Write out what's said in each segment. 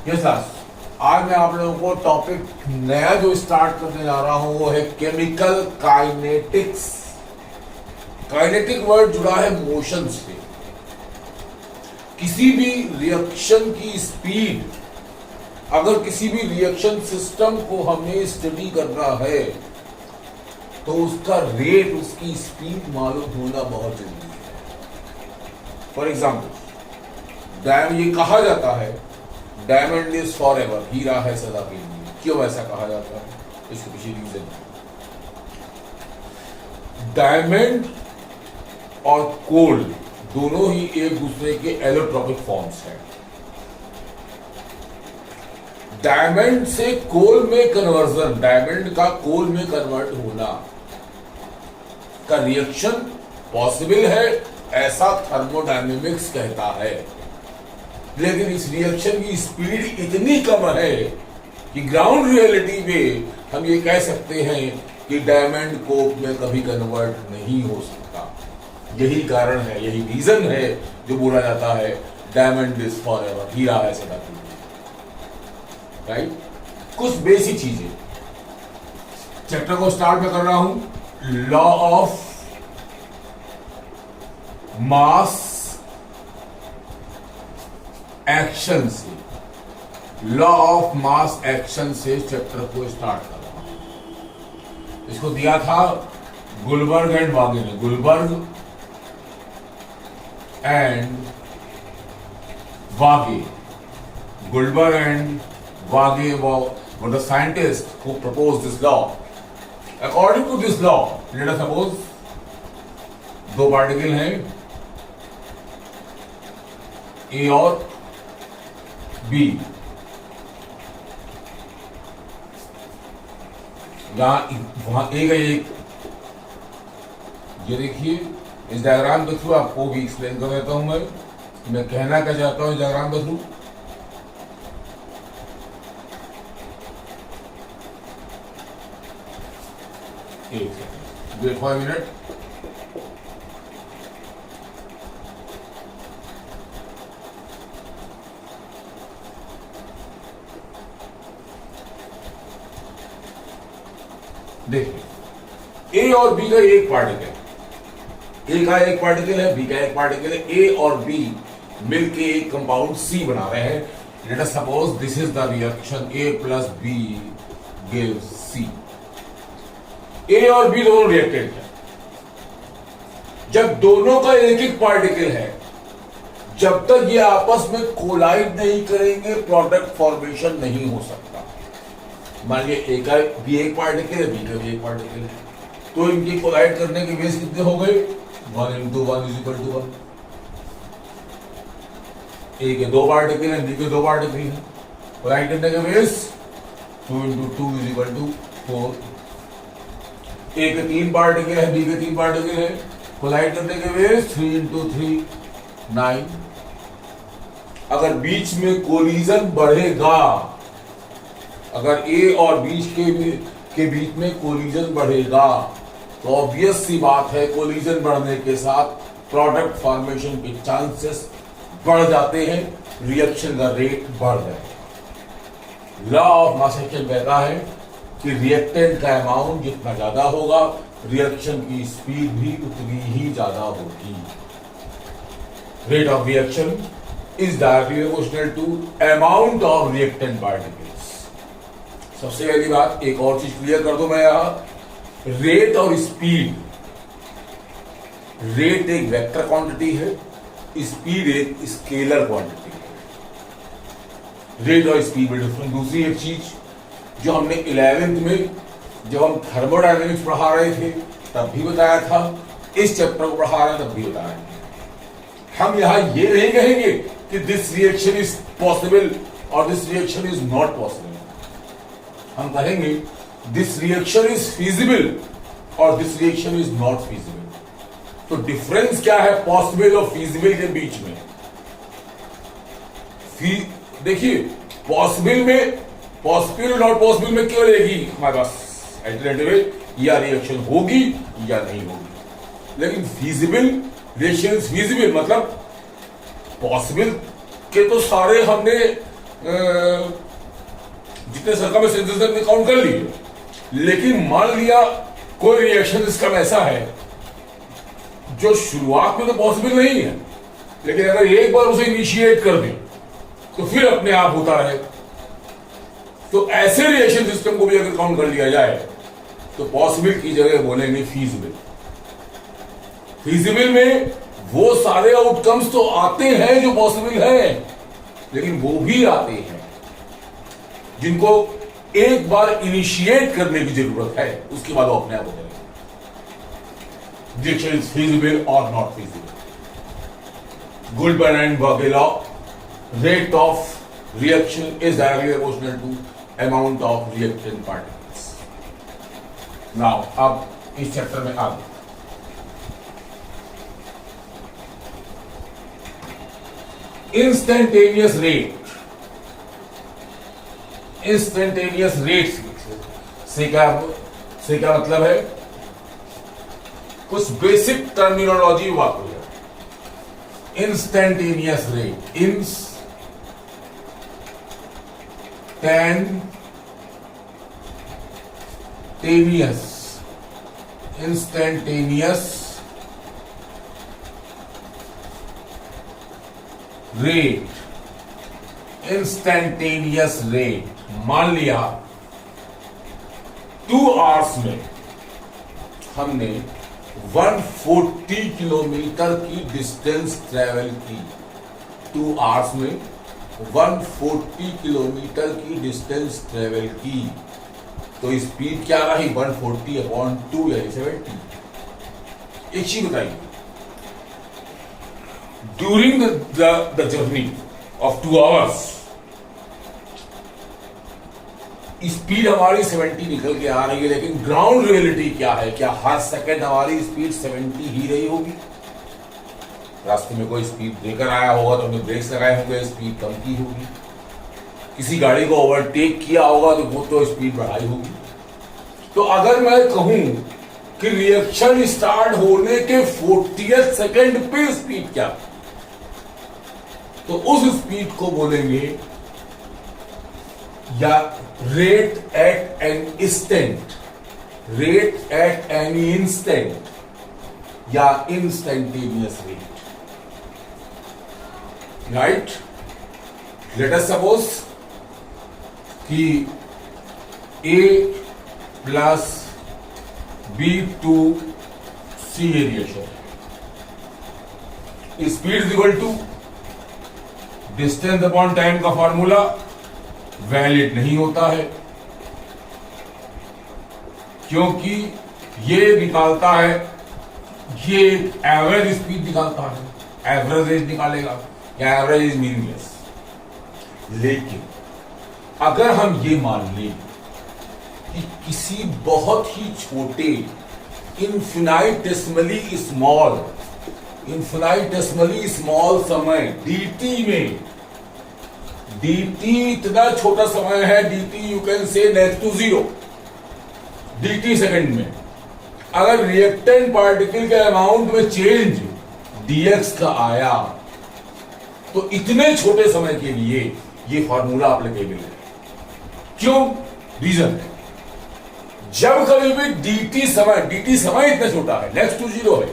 Yes class, आज मैं आप लोगों को टॉपिक नया जो स्टार्ट करने जा रहा हूं वो है केमिकल काइनेटिक्स। काइनेटिक वर्ड जुड़ा है मोशन से। किसी भी रिएक्शन की स्पीड, अगर किसी भी रिएक्शन सिस्टम को हमें स्टडी करना है तो उसका रेट, उसकी स्पीड मालूम होना बहुत जरूरी है। फॉर एग्जाम्पल, ये कहा जाता है डायमंड इज फॉर एवर, हीरा है सदा के लिए। क्यों ऐसा कहा जाता है? इसके पीछे रीजन है। डायमंड और कोल दोनों ही एक दूसरे के एलोट्रॉपिक फॉर्म्स हैं। डायमंड से कोल में कन्वर्जन, डायमंड का कोल में कन्वर्ट होना का रिएक्शन पॉसिबल है, ऐसा थर्मोडायनेमिक्स कहता है। लेकिन इस रिएक्शन की स्पीड इतनी कम है कि ग्राउंड रियलिटी में हम ये कह सकते हैं कि डायमंड कोक में कभी कन्वर्ट नहीं हो सकता। यही कारण है, यही रीजन है जो बोला जाता है डायमंड इज फॉर एवर, हीरा है सदा के लिए। राइट? कुछ बेसिक चीजें चैप्टर को स्टार्ट में कर रहा हूं। लॉ ऑफ मास एक्शन से, लॉ ऑफ मास एक्शन से चैप्टर को स्टार्ट कर रहा हूं। इसको दिया था गुलबर्ग एंड वागे ने। Guldberg and Waage, Guldberg and Waage were the scientists who proposed this law. According to this law, let us suppose दो पार्टिकल हैं ए और बी। वहां ए का एक, ये देखिए इस डायग्राम के थ्रू आपको भी एक्सप्लेन कर देता हूं। मैं कहना क्या चाहता हूं इस डायग्राम के थ्रू। एक सेकंड, वेट फॉर मिनट। देखिए, ए और बी का एक पार्टिकल, ए का एक पार्टिकल है, बी का एक पार्टिकल है। ए और बी मिलके एक कंपाउंड सी बना रहे हैं। Let us suppose this is the reaction A plus B gives C. A और बी दोनों रिएक्टेंट हैं। जब दोनों का एक एक पार्टिकल है, जब तक ये आपस में कोलाइड नहीं करेंगे प्रोडक्ट फॉर्मेशन नहीं हो सकता। मान लीजिए ए का भी एक पार्टिकल है, बी का भी एक पार्टिकल है, तो इनकी कोलाइड करने के बेस कितने हो गए? 1 × 1 = 1। ए के दो पार्टिकल हैं, बी के दो पार्टिकल हैं, कोलाइड करने के बेस 2 × 2 = 4। ए के 3 पार्टिकल है, बी के 3 पार्टिकल है, कोलाइड करने के बेस 3 × 3 9। अगर बीच में कोलिजन बढ़ेगा, अगर ए और बीच के बीच में कोलिजन बढ़ेगा तो ऑब्वियस सी बात है कोलिजन बढ़ने के साथ प्रोडक्ट फॉर्मेशन के चांसेस बढ़ जाते हैं, रिएक्शन का रेट बढ़ जाएगा। लॉ ऑफ मास एक्शन कहता है कि रिएक्टेंट का अमाउंट जितना ज्यादा होगा, रिएक्शन की स्पीड भी उतनी ही ज्यादा होगी। Rate of reaction is directly proportional to amount of reactant particles. सबसे पहली बात, एक और चीज क्लियर कर दूं मैं यहां, रेट और स्पीड। रेट एक वेक्टर क्वांटिटी है, स्पीड एक स्केलर क्वांटिटी है। रेट और स्पीड में डिफरेंस। दूसरी एक चीज जो हमने 11th में जब हम थर्मोडायनेमिक्स पढ़ा रहे थे तब भी बताया था, इस चैप्टर को पढ़ा रहे तब भी बताया। हम यहां ये नहीं कहेंगे कि दिस रिएक्शन इज पॉसिबल और this reaction is not possible. हम कहेंगे दिस रिएक्शन इज फीजिबल और this reaction is not feasible. तो डिफरेंस क्या है पॉसिबल और फीजिबल के बीच में? देखिए, पॉसिबल में, पॉसिबल नॉट पॉसिबल में क्यों रहेगी हमारे पास अल्टरनेटिव, या रिएक्शन होगी या नहीं होगी। लेकिन फीजिबल, रिएक्शन इज फीजिबल मतलब पॉसिबल के तो सारे हमने जितने सर्कमस्टेंसेस हमने काउंट कर लिए, लेकिन मान लिया कोई रिएक्शन सिस्टम ऐसा है जो शुरुआत में तो पॉसिबल नहीं है, लेकिन अगर एक बार उसे इनिशिएट कर दें तो फिर अपने आप होता है। तो ऐसे रिएक्शन सिस्टम को भी अगर काउंट कर लिया जाए तो पॉसिबल की जगह बोलेंगे फीजिबल। फीजिबल में वो सारे आउटकम्स तो आते हैं जो पॉसिबल है, लेकिन वो भी आते हैं जिनको एक बार इनिशिएट करने की जरूरत है, उसके बाद वो अपने आप हो जाएंगे। रिएक्शन इज फीजिबल और not feasible. Goldman and Burke law, rate of reaction is directly proportional to amount of reactant particles. Now, अब इस चैप्टर में आगे इंस्टेंटेनियस रेट से क्या मतलब है? कुछ बेसिक टर्मिनोलॉजी बात हो जाए। इंस्टेंटेनियस रेट, इंस्टेंटेनियस रेट मान लिया 2 आवर्स में हमने 140 किलोमीटर की डिस्टेंस ट्रेवल की। 2 आवर्स में 140 किलोमीटर की डिस्टेंस ट्रेवल की, तो स्पीड क्या रही? 140/2 यानी 70। एक चीज बताइए, during the journey of 2 hours speed हमारी 70 निकल के आ रही है, लेकिन ग्राउंड रियलिटी क्या है? क्या हर सेकंड हमारी स्पीड 70 ही रही होगी? रास्ते में कोई स्पीड ब्रेकर आया होगा तो हमने ब्रेक्स लगाए होंगे, स्पीड कम की होगी। किसी गाड़ी को ओवरटेक किया होगा तो वो तो स्पीड बढ़ाई होगी। तो अगर मैं कहूं कि रिएक्शन स्टार्ट होने के 40th सेकंड पे स्पीड क्या, तो उस स्पीड को बोलेंगे या रेट एट एन इंस्टेंट या instantaneous rate, right? Let us suppose कि A plus B2C reaction, speed is equal to distance upon time का फॉर्मूला वैलिड नहीं होता है, क्योंकि ये निकालता है, ये एवरेज स्पीड निकालता है, एवरेज रेंज निकालेगा या एवरेज इज मीनिंगलेस। लेकिन अगर हम ये मान लें कि किसी बहुत ही छोटे इन्फिनाइटेसिमली स्मॉल समय dt में, dt इतना छोटा समय है, dt you can say next to 0 dt second में, अगर रिएक्टेंट पार्टिकल के अमाउंट में चेंज dx का आया तो इतने छोटे समय के लिए ये फॉर्मूला एप्लीकेबल है। क्यों? रीजन है, जब कभी भी dt समय इतना छोटा है, नेक्स्ट टू 0 है,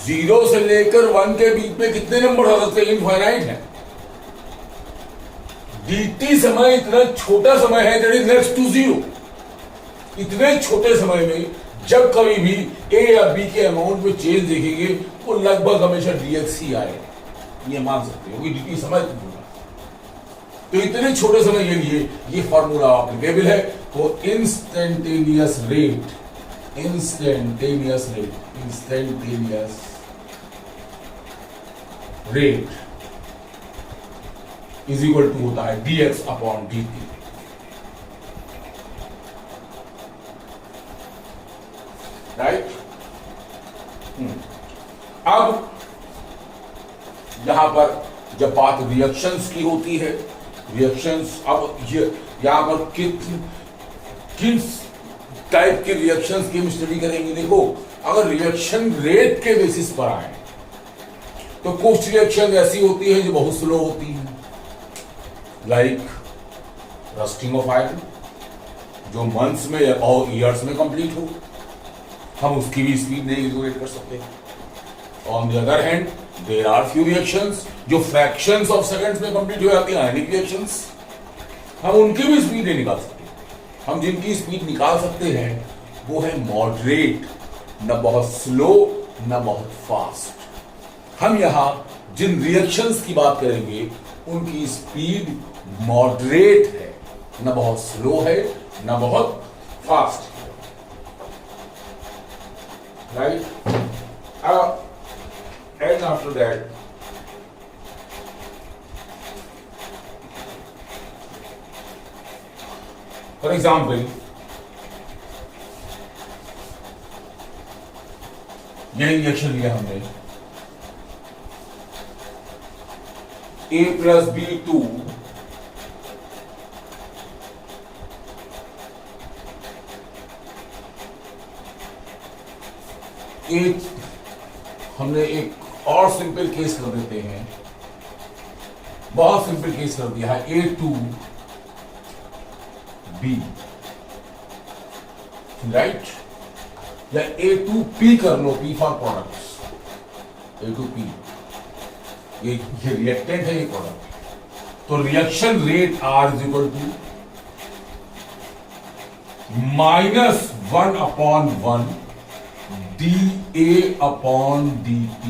0 से लेकर 1 के बीच में कितने नंबर हो सकते हैं? इनफाइनाइट है। dt समय इतना छोटा समय है, दैट इज नेक्स्ट टू 0। इतने छोटे समय में जब कभी भी a या b के अमाउंट में चेंज देखेंगे वो लगभग हमेशा dx ही आएगा, ये मान सकते हो कि dt समय छोटा। तो इतने छोटे समय के लिए ये फॉर्मूला एप्लीकेबल है। तो instantaneous rate is equal to होता है dx अपॉन dt। राइट? अब यहां पर जब बात रिएक्शंस की होती है, रिएक्शंस, अब ये यहां पर किन टाइप के रिएक्शंस की हम स्टडी करेंगे? देखो, अगर रिएक्शन रेट के बेसिस पर आए तो कुछ रिएक्शन ऐसी होती है जो बहुत स्लो होती है, लाइक रस्टिंग ऑफ आयरन, जो मंथ्स में और ईयर्स में कंप्लीट हो, हम उसकी भी स्पीड नहीं कैलकुलेट कर सकते। On the other hand there are few reactions जो फ्रैक्शंस ऑफ सेकंड्स में कंप्लीट हो जाती हैं, आयनिक रिएक्शंस, हम उनकी भी स्पीड नहीं निकाल सकते। हम जिनकी स्पीड निकाल सकते हैं वो है मॉडरेट, न बहुत स्लो न बहुत फास्ट। हम यहां जिन रिएक्शंस की बात करेंगे उनकी स्पीड मॉडरेट है, न बहुत स्लो है न बहुत फास्ट है, right. And after that for example यही रिएक्शन लिया हमने, A+B2 हमने एक और सिंपल केस कर देते हैं, बहुत सिंपल केस कर दिया है, A2B, राइट, या A2P कर लो, P फॉर प्रोडक्ट्स, A2P, ये रिएक्टेंट है, ये प्रोडक्ट। तो reaction rate R is equal to -1/1 dA/dt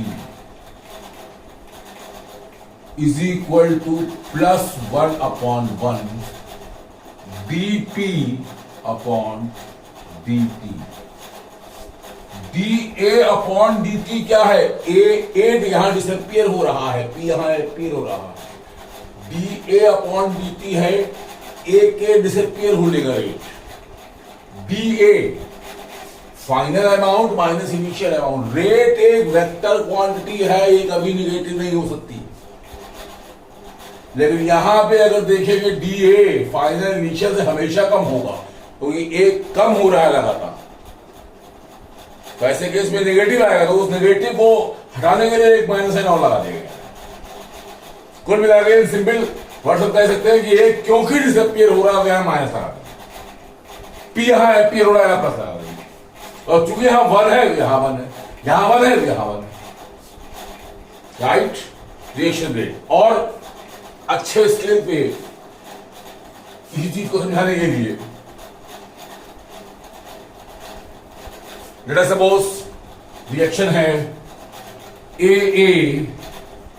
is equal to +1/1 dP/dt। dA/dt क्या है? A यहां डिसअपियर हो रहा है, P यहां अपीयर हो रहा है, dA/dt है A के डिसअपियर होने का rate, dA final amount minus initial amount. Rate एक वेक्टर क्वांटिटी है, ये कभी निगेटिव नहीं हो सकती, लेकिन यहां पे अगर देखेंगे dA फाइनल इनिशियल से हमेशा कम होगा, तो ये एक कम हो रहा है लगातार, तो ऐसे केस में नेगेटिव आएगा, तो उस नेगेटिव को हटाने के लिए एक माइनस साइन और लगा देगा। कुल मिलाकर सिंपल वर्ड कह सकते हैं कि ये क्योंकि डिसअपियर हो रहा है माइनस लगा देगा, P यहां अपीयर हो रहा है प्लस लगा देगा, और चूंकि यहां 1 है, यहां 1 है, यहां 1 है, यहां 1 है, राइट। रिएक्शन रेट और अच्छे स्केल पे इसी चीज को समझाने के लिए लेट अस सपोज रिएक्शन है AA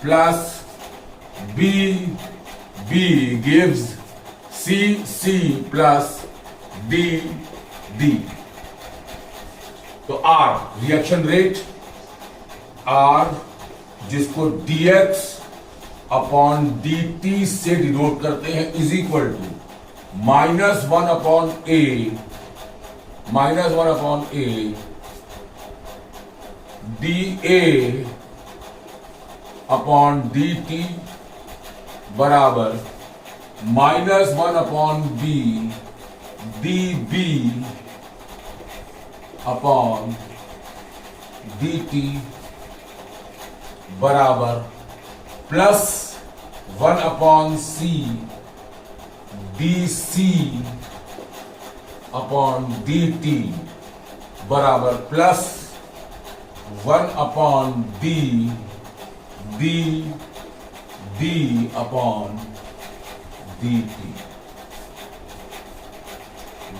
plus B gives C plus D। तो R रिएक्शन रेट R, जिसको dx/dt से डिनोट करते हैं, is equal to -1/a dA/dt बराबर -1/b dB/dt बराबर +1/c dC/dt बराबर +1/d dD/dt।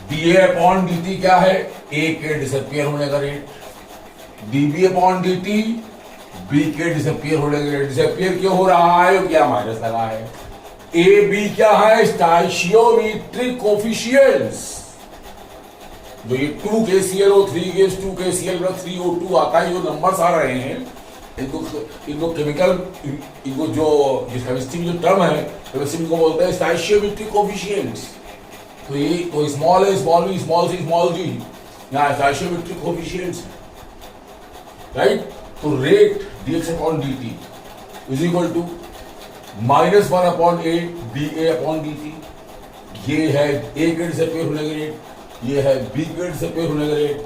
dA/dt क्या है? A के डिसअपियर होने का रेट, dB/dt B के डिसअपियर होने का रेट। डिसअपियर क्यों हो रहा है? क्या माइनस लगा है। A B क्या है? स्टाइशियोमेट्रिक कोफिशिएंट्स। जो ये 2KClO 3Gas 2KCl + 3O2 आता है, जो नंबर्स आ रहे हैं, इनको केमिकल, इनको जो केमिस्ट्री में जो टर्म है, केमिस्ट्री को बोलते हैं स्टाइशियोमेट्रिक कोफिशिएंट्स। तो ये तो स्मॉल है, small B, small C, small G, यहाँ स्टाइशियोमेट्रिक कोफिशिएंट्स, राइट। तो rate dx/dt is equal to -1/a dA/dt। ये है A के डिसअपियर होने का रेट, ये है B के डिसअपियर होने का रेट,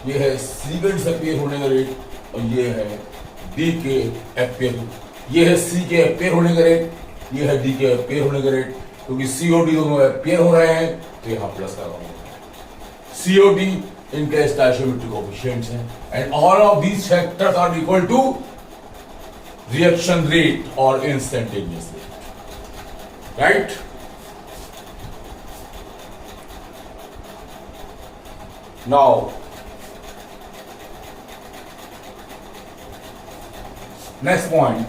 ये है C के डिसअपियर होने का रेट, और ये है D के अपीयर, ये है C के अपीयर होने का रेट, ये है D के अपीयर होने का रेट, क्योंकि सीओडी दोनों पेयर हो रहे हैं तो यहां प्लस लगाऊंगा। सीओडी इनके स्टोइकियोमेट्रिक कोएफिशिएंट्स हैं and all of these factors are equal to reaction rate और instantaneous rate, right. Now next point,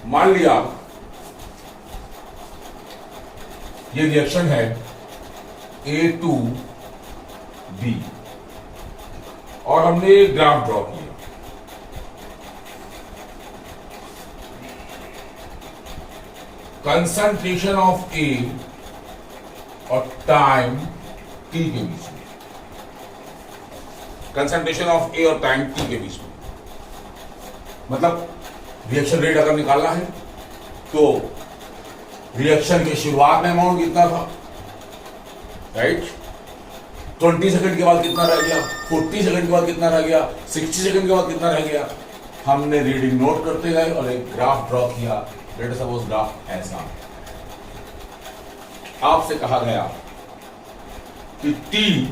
मान लिया ये रिएक्शन है A2B और हमने एक ग्राफ ड्रॉ किया। कंसंट्रेशन ऑफ ए और टाइम टी के बीच में, कंसंट्रेशन ऑफ ए और टाइम टी के बीच में, मतलब रिएक्शन रेट अगर निकालना है तो रिएक्शन के शुरुआत में अमाउंट कितना था, राइट। 20 सेकंड के बाद कितना रह गया, 40 सेकंड के बाद कितना रह गया, 60 सेकंड के बाद कितना रह गया, हमने रीडिंग नोट करते गए और एक ग्राफ ड्रॉ किया। लेट सपोज ग्राफ ऐसा, आपसे कहा गया कि टी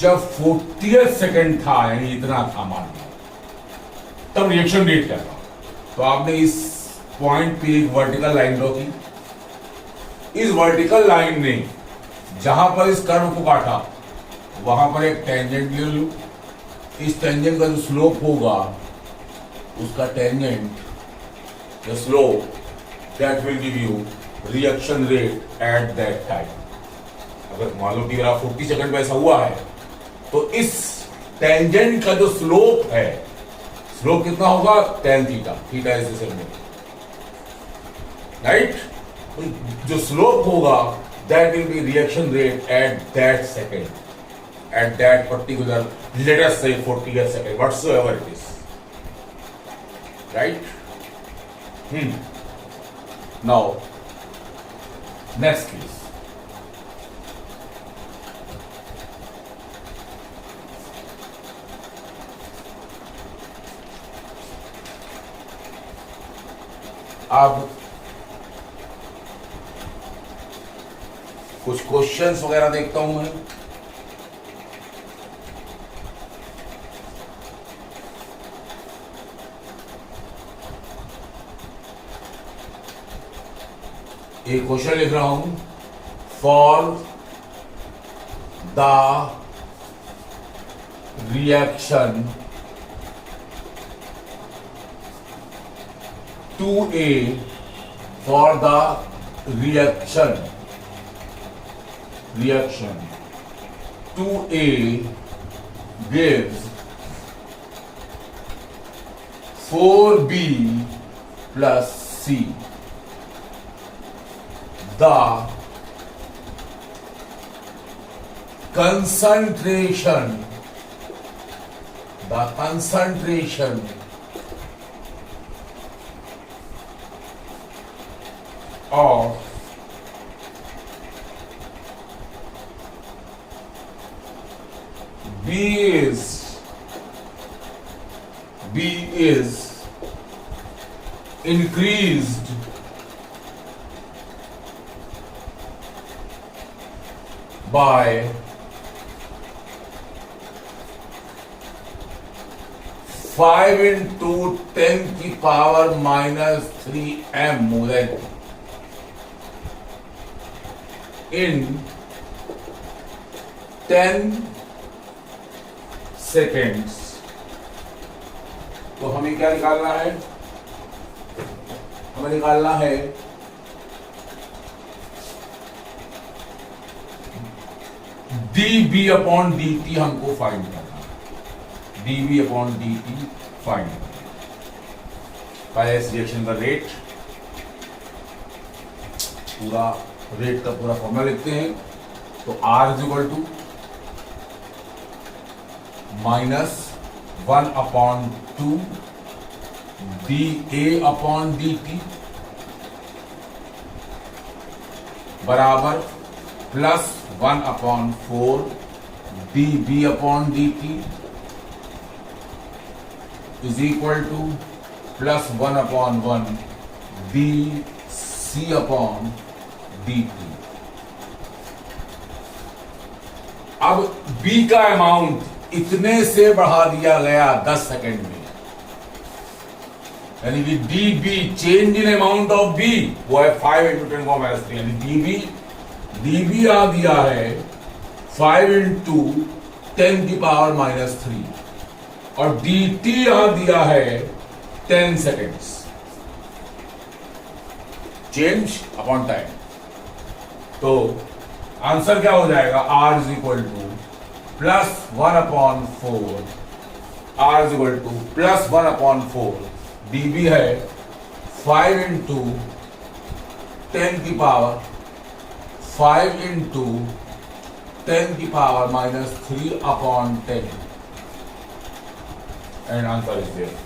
जब 40 सेकंड था, यानी इतना था मान लो, तब रिएक्शन रेट क्या था। तो आपने इस पॉइंट पे एक वर्टिकल लाइन ड्रॉ की। इस वर्टिकल लाइन ने जहां पर इस कर्व को काटा वहां पर एक टेंजेंट ले लो। इस टेंजेंट का जो स्लोप होगा उसका tangent, the slope that will give you reaction rate at that time. अगर मान लो कि अगर 40 सेकंड में ऐसा हुआ है तो इस टेंजेंट का जो स्लोप है, स्लोप कितना होगा, tan theta, theta is the same, right. जो स्लोप होगा that will be reaction rate at that second, at that particular, let us से 40 second, whatsoever it is, right. Now next case, अब कुछ questions वगैरह देखता हूं मैं। एक क्वेश्चन लिख रहा हूं, for the reaction 2A, for the reaction 2A gives 4B plus C. The concentration of B is increased by 5 into 10 की power minus 3 mole in 10 seconds। तो हमें क्या निकालना है, हमें निकालना है dB अपॉन dt, हमको फाइंड करना है dB अपॉन dt फाइंड करना। पहले इस रिएक्शन का रेट, पूरा रेट का पूरा फॉर्मूला लिखते हैं। तो R is equal to -1/2 dA upon dt बराबर plus 1/4 dB upon dt is equal to plus 1/1 dC upon dt। अब B का अमाउंट इतने से बढ़ा दिया गया 10 सेकेंड में, यानी कि dB change in amount of B वो है 5 × 10⁻³ यानी dB आ दिया है 5 × 10⁻³ और dt आ दिया है 10 सेकेंड्स चेंज अपॉन टाइम। तो आंसर क्या हो जाएगा, R is equal to plus 1/4 R is equal to plus 1/4 dB है 5 × 10⁻³ upon 10 and answer is there,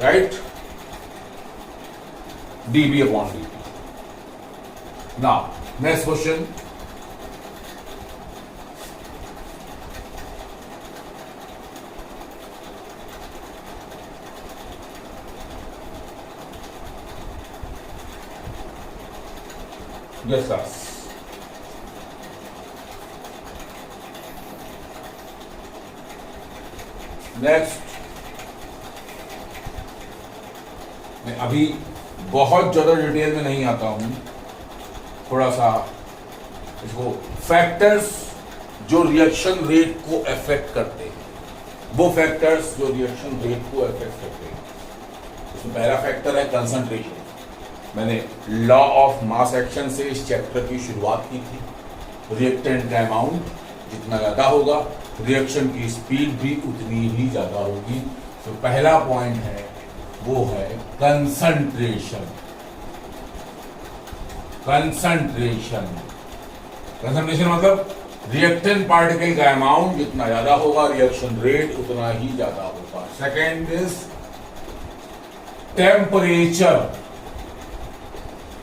right? dB upon dt. Now next question, yes sir. Next, मैं अभी बहुत ज्यादा detail में नहीं आता हूं, थोड़ा सा इसको फैक्टर्स जो रिएक्शन रेट को अफेक्ट करते हैं, वो फैक्टर्स जो रिएक्शन रेट को अफेक्ट करते हैं। इसमें पहला फैक्टर है कंसंट्रेशन। मैंने लॉ ऑफ मास एक्शन से इस चैप्टर की शुरुआत की थी। रिएक्टेंट का अमाउंट जितना ज्यादा होगा, रिएक्शन की स्पीड भी उतनी ही ज्यादा होगी। तो पहला पॉइंट है वो है कंसंट्रेशन। कंसंट्रेशन मतलब रिएक्टेंट पार्टिकल का अमाउंट जितना ज्यादा होगा, रिएक्शन रेट उतना ही ज्यादा होगा। Second is temperature.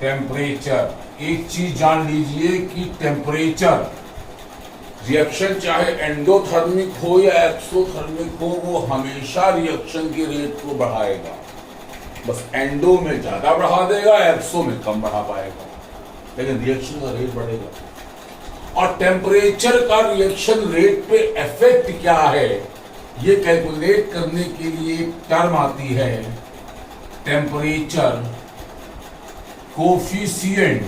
टेम्परेचर, एक चीज जान लीजिए कि टेम्परेचर, रिएक्शन चाहे एंडोथर्मिक हो या एक्सोथर्मिक हो, वो हमेशा रिएक्शन के रेट को बढ़ाएगा। बस एंडो में ज्यादा बढ़ा देगा, एक्सो में कम बढ़ा पाएगा, लेकिन रिएक्शन का रेट बढ़ेगा। और टेम्परेचर का रिएक्शन रेट पे इफेक्ट क्या है, ये कैलकुलेट करने के लिए एक टर्म आती है टेम्परेचर कोफिशिएंट।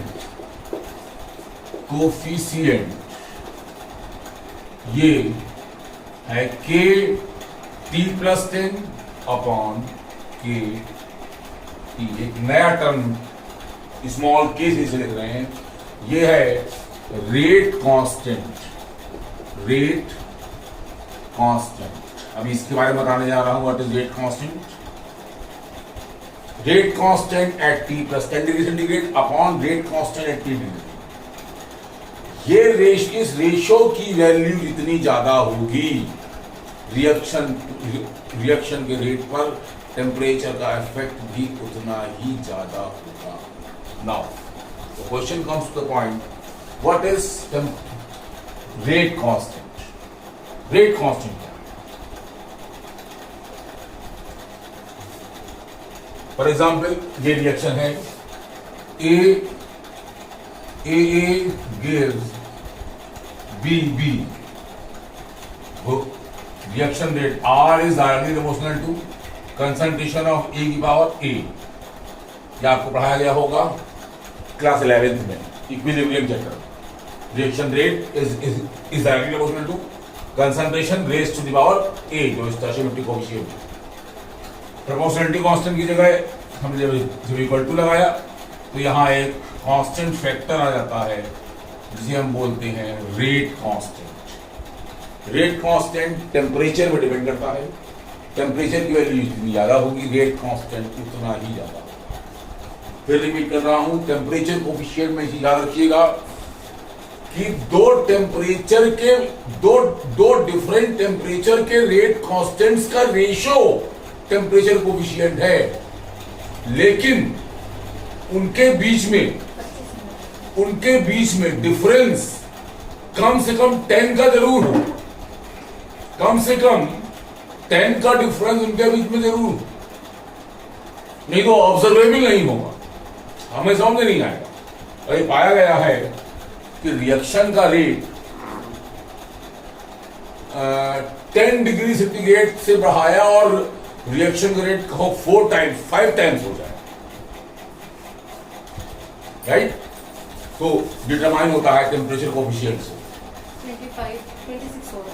कोफिशिएंट ये है के टी प्लस 10 अपॉन के टी। एक नया टर्म स्मॉल के से लिख रहे हैं, ये है रेट कांस्टेंट। रेट कांस्टेंट, अभी इसके बारे में बताने जा रहा हूं। What is rate constant? Rate constant at T plus 10 degree centigrade upon rate constant at T degree. ये इस रेशो की वैल्यू जितनी ज्यादा होगी, रिएक्शन के रेट पर टेम्परेचर का इफेक्ट भी उतना ही ज्यादा होगा। Now the question comes to the point, what is rate constant? Rate constant क्या है? फॉर एग्जाम्पल ये रिएक्शन है, A gives B. Reaction rate R is directly proportional to concentration of A की पावर A। यह आपको पढ़ाया गया होगा क्लास 11th में, equilibrium chapter. Reaction rate is directly proportional to concentration raised to the power A, जो स्टोइचियोमेट्रिक coefficient है। Proportionality constant की जगह हमने जब इक्वल टू लगाया तो यहाँ एक कांस्टेंट फैक्टर आ जाता है जिसे हम बोलते हैं rate constant. Rate constant temperature पर डिपेंड करता है। टेम्परेचर की वैल्यू जितनी ज्यादा होगी, रेट कांस्टेंट उतना ही ज्यादा होगा। फिर रिपीट कर रहा हूं, टेम्परेचर कोएफिशिएंट में याद रखिएगा कि दो डिफरेंट टेम्परेचर के रेट कांस्टेंट्स का रेशो टेम्परेचर कोएफिशिएंट है, लेकिन उनके बीच में उनके बीच में डिफरेंस कम से कम 10 का जरूर हो, कम से कम 10 का डिफरेंस उनके बीच में जरूर हो, नहीं तो ऑब्जर्वेबल नहीं होगा, हमें समझ नहीं आएगा। और ये पाया गया है कि रिएक्शन का रेट 10 डिग्री सेंटीग्रेड से बढ़ाया और रिएक्शन का रेट 4 टाइम्स 5 टाइम्स हो जाए, राइट। तो डिटरमाइन होता है टेम्परेचर कोफिशिएंट से। 26 होगा।